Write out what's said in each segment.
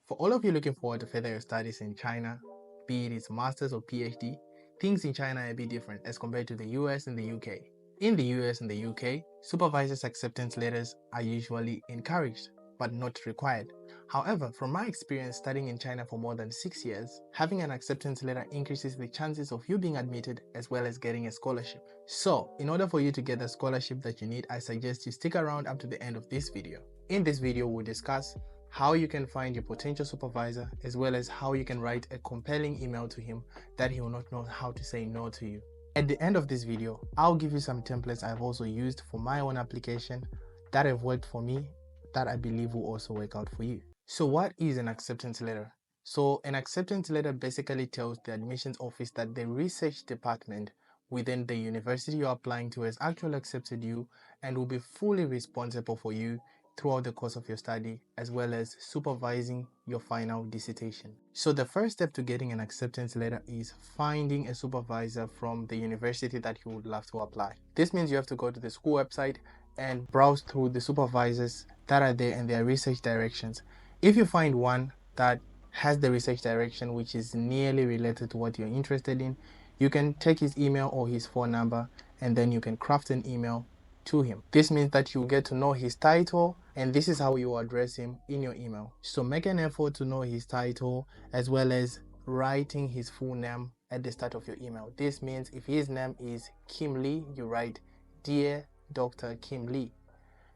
For all of you looking forward to further your studies in China, be it its master's or PhD, things in China are a bit different as compared to the US and the UK. In the US and the UK, supervisors' acceptance letters are usually encouraged, but not required. However, from my experience studying in China for more than 6 years, having an acceptance letter increases the chances of you being admitted as well as getting a scholarship. So, in order for you to get the scholarship that you need, I suggest you stick around up to the end of this video. In this video, we'll discuss how you can find your potential supervisor, as well as how you can write a compelling email to him that he will not know how to say no to you. At the end of this video, I'll give you some templates I've also used for my own application that have worked for me that I believe will also work out for you. So what is an acceptance letter? So an acceptance letter basically tells the admissions office that the research department within the university you're applying to has actually accepted you and will be fully responsible for you throughout the course of your study, as well as supervising your final dissertation. So the first step to getting an acceptance letter is finding a supervisor from the university that you would love to apply. This means you have to go to the school website and browse through the supervisors that are there and their research directions. If you find one that has the research direction which is nearly related to what you're interested in, you can take his email or his phone number, and then you can craft an email to him. This means that you get to know his title, and this is how you address him in your email. So make an effort to know his title, as well as writing his full name at the start of your email. This means if his name is Kim Lee, you write Dear Dr. Kim Lee.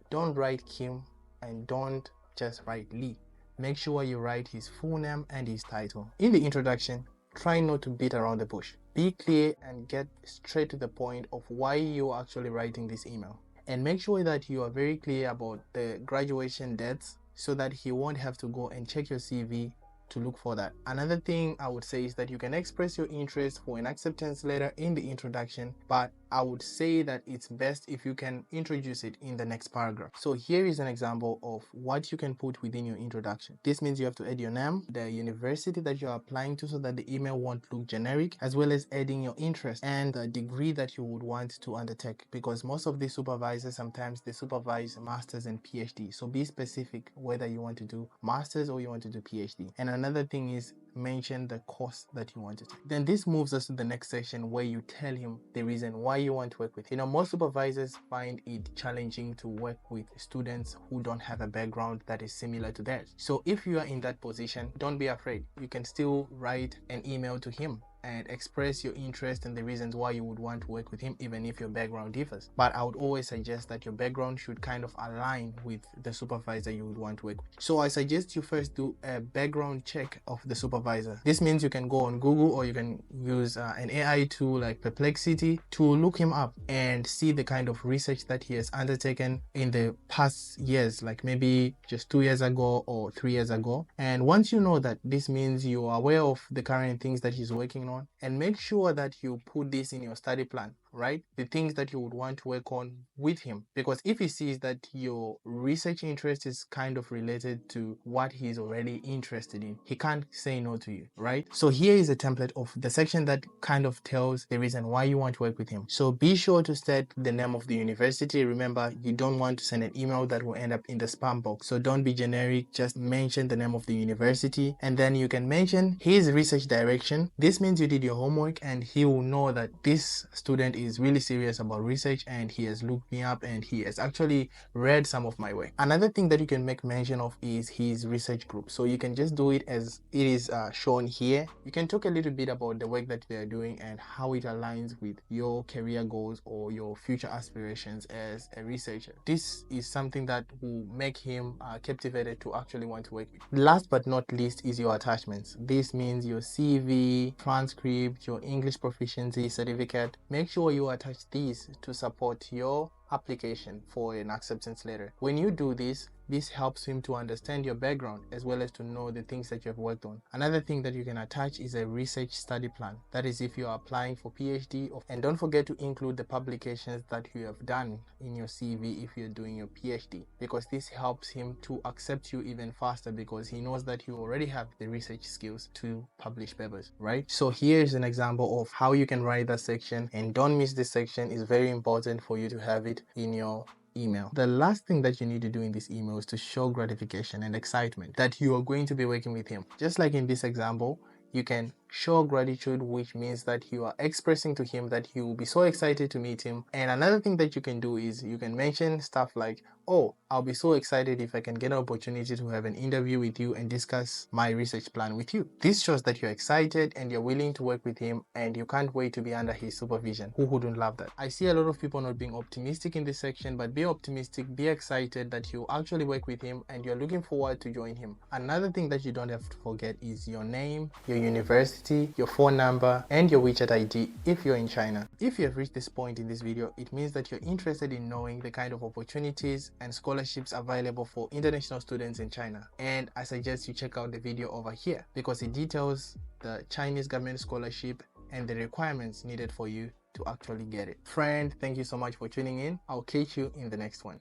Don't write Kim and don't just write Lee. Make sure you write his full name and his title. In the introduction, try not to beat around the bush. Be clear and get straight to the point of why you're actually writing this email. And make sure that you are very clear about the graduation dates so that he won't have to go and check your CV to look for that. Another thing I would say is that you can express your interest for an acceptance letter in the introduction, but I would say that it's best if you can introduce it in the next paragraph. So here is an example of what you can put within your introduction. This means you have to add your name, the university that you're applying to so that the email won't look generic, as well as adding your interest and the degree that you would want to undertake, because most of these supervisors, sometimes they supervise masters and PhD. So be specific whether you want to do masters or you want to do PhD. And another thing is mention the course that you want to take. Then this moves us to the next section where you tell him the reason why you want to work with him. Most supervisors find it challenging to work with students who don't have a background that is similar to theirs. So if you are in that position, don't be afraid. You can still write an email to him and express your interest and the reasons why you would want to work with him, even if your background differs. But I would always suggest that your background should kind of align with the supervisor you would want to work with. So I suggest you first do a background check of the supervisor. This means you can go on Google, or you can use an AI tool like Perplexity to look him up and see the kind of research that he has undertaken in the past years, like maybe just 2 years ago or 3 years ago. And once you know that, this means you are aware of the current things that he's working on, and make sure that you put this in your study plan, right? The things that you would want to work on with him, because if he sees that your research interest is kind of related to what he's already interested in, he can't say no to you, right? So here is a template of the section that kind of tells the reason why you want to work with him. So be sure to state the name of the university. Remember, you don't want to send an email that will end up in the spam box. So don't be generic, just mention the name of the university, and then you can mention his research direction. This means you did your homework, and he will know that this student is really serious about research and he has looked me up and he has actually read some of my work. Another thing that you can make mention of is his research group. So you can just do it as it is shown here. You can talk a little bit about the work that they are doing and how it aligns with your career goals or your future aspirations as a researcher. This is something that will make him captivated to actually want to work with. Last but not least is your attachments. This means your CV, transcript, your English proficiency certificate. Make sure you attach these to support your application for an acceptance letter. When you do this helps him to understand your background as well as to know the things that you have worked on. Another thing that you can attach is a research study plan. That is if you are applying for PhD, and don't forget to include the publications that you have done in your CV if you're doing your PhD, because this helps him to accept you even faster, because he knows that you already have the research skills to publish papers, right? So here's an example of how you can write that section, and don't miss this section. It's very important for you to have it in your email. The last thing that you need to do in this email is to show gratification and excitement that you are going to be working with him. Just like in this example, you can show gratitude, which means that you are expressing to him that you will be so excited to meet him. And another thing that you can do is you can mention stuff like, oh, I'll be so excited if I can get an opportunity to have an interview with you and discuss my research plan with you. This shows that you're excited and you're willing to work with him and you can't wait to be under his supervision. Who wouldn't love that? I see a lot of people not being optimistic in this section, but be optimistic, be excited that you actually work with him and you're looking forward to join him. Another thing that you don't have to forget is your name, your university, your phone number, and your WeChat ID if you're in China. If you have reached this point in this video, it means that you're interested in knowing the kind of opportunities and scholarships available for international students in China. And I suggest you check out the video over here because it details the Chinese government scholarship and the requirements needed for you to actually get it. Friend, thank you so much for tuning in. I'll catch you in the next one.